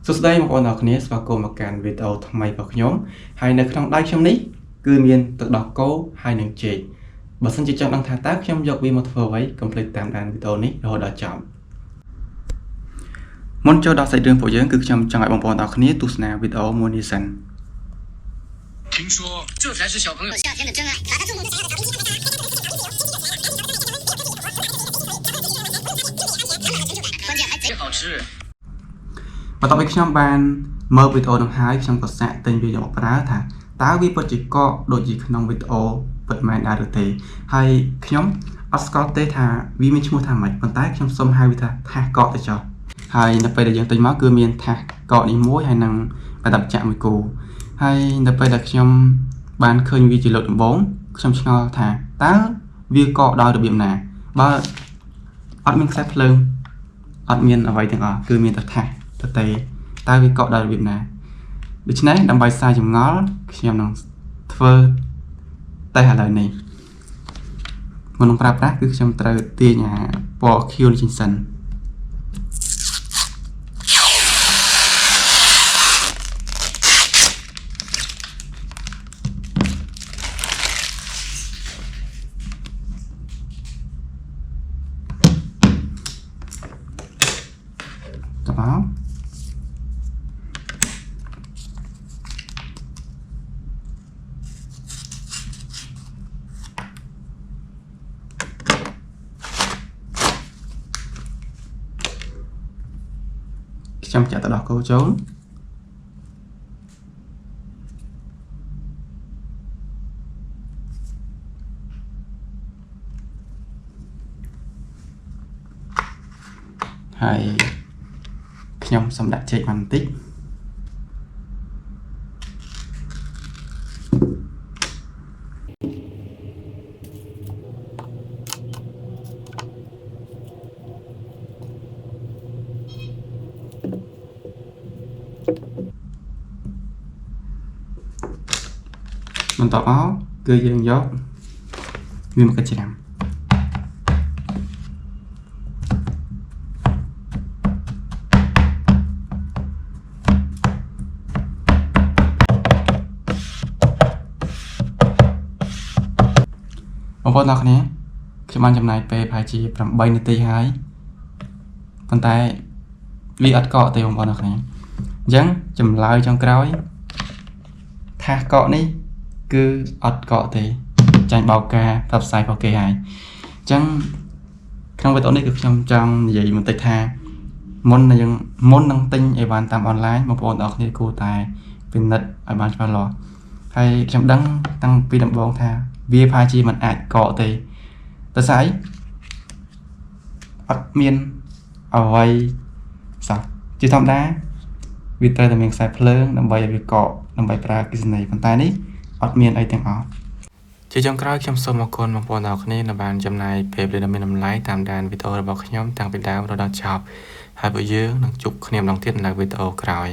សួស្តីបងប្អូនទាំងអស់គ្នាស្វាគមន៍មកកាន់វីដេអូថ្មីរបស់ខ្ញុំហើយនៅក្នុងដៃខ្ញុំនេះគឺមានទឹកដោះគោហើយនឹងចេកបើសិនជាចង់ដឹងថាតើខ្ញុំយកវាមកធ្វើអ្វីកុំភ្លេចតាមដានវីដេអូនេះរហូតដល់ចប់មុនចូលដល់សាច់រឿងពួកយើងគឺខ្ញុំចង់ឲ្យបងប្អូនទាំងអស់គ្នាទស្សនាវីដេអូមួយនេះសិន听说这才是小朋友夏天的真爱。关键还贼好吃。បន្ទាប់ពីខ្ញុំបានមើលវីដេអូនោះហើយខ្ញុំក៏សាកទិញវាយកមកប្រើថាតើវាពិតជាកកដូចជាក្នុងវីដេអូពិតមែនដែរឬទេហើយខ្ញុំអត់ស្គាល់ទេថាវាមានឈ្មោះថាម៉េចប៉ុន្តែខ្ញុំសុំហៅវាថាថាសកកទៅចុះហើយនៅពេលដែលយើងទិញមកគឺមានថាសកកនេះមួយហើយនឹងប្រដាប់ចាក់មួយគូហើយនៅពេលដែលខ្ញុំបានឃើញវាជាលើកដំបូងខ្ញុំឆ្ងល់ថាតើវាកកដោយរបៀបណាបើអត់មានខ្សែភ្លើងអត់មានអ្វីទាំងអស់គឺមានតែថាសតើវាកកដោយរបៀបណាដូច្នេះដើម្បីសាយចម្ងល់ខ្ញុំនឹងធ្វើតេស្តឥឡូវនេះមុននឹងប្រើប្រាស់គឺខ្ញុំត្រូវទាញពណ៌ខៀវនេះចេញសិនតបខ្ញុំចាក់ទៅដោះគោចូលហើយខ្ញុំសូមដាក់ចេកបន្តិចបន្ទាប់មកគឺយើងយកវាមកច្រាំបងប្អូនទាំងគ្នាខ្ញុំបានចំណាយពេលប្រហែលជា8នាទីហើយប៉ុន្តែវាអត់កកទេបងប្អូនទាំងគ្នាអញ្ចឹងចម្លើយចុងក្រោយថាសកកនេះគឺអត់កកទេចាញ់បោកការផ្សព្វផ្សាយរបស់គេហើយអញ្ចឹងក្នុងវីដេអូនេះគឺខ្ញុំចង់និយាយបន្តិចថាមុននឹងទិញអីវ៉ាន់តាមអនឡាញបងប្អូនទាំងអស់គ្នាគួរតែពិនិត្យឲ្យបានច្បាស់លាស់ហើយខ្ញុំដឹងតាំងពីដំបូងថាវាប្រហែលជាមិនអាចកកទេតែស្អីអត់មានអ្វីសោះជាធម្មតាវាត្រូវតែមានខ្សែភ្លើងដើម្បីឲ្យវាកកដើម្បីប្រើអគ្គិសនីប៉ុន្តែនេះអត់មានអីទាំងអស់ជាចុងក្រោយខ្ញុំសូមអរគុណបងប្អូនទាំងអស់គ្នាដែលបានចំណាយពេលវេលាដ៏មានតម្លៃតាមដានវីដេអូរបស់ខ្ញុំតាំងពីដើមរហូតដល់ចប់ហើយពួកយើងនឹងជួបគ្នាម្ដងទៀតនៅវីដេអូក្រោយ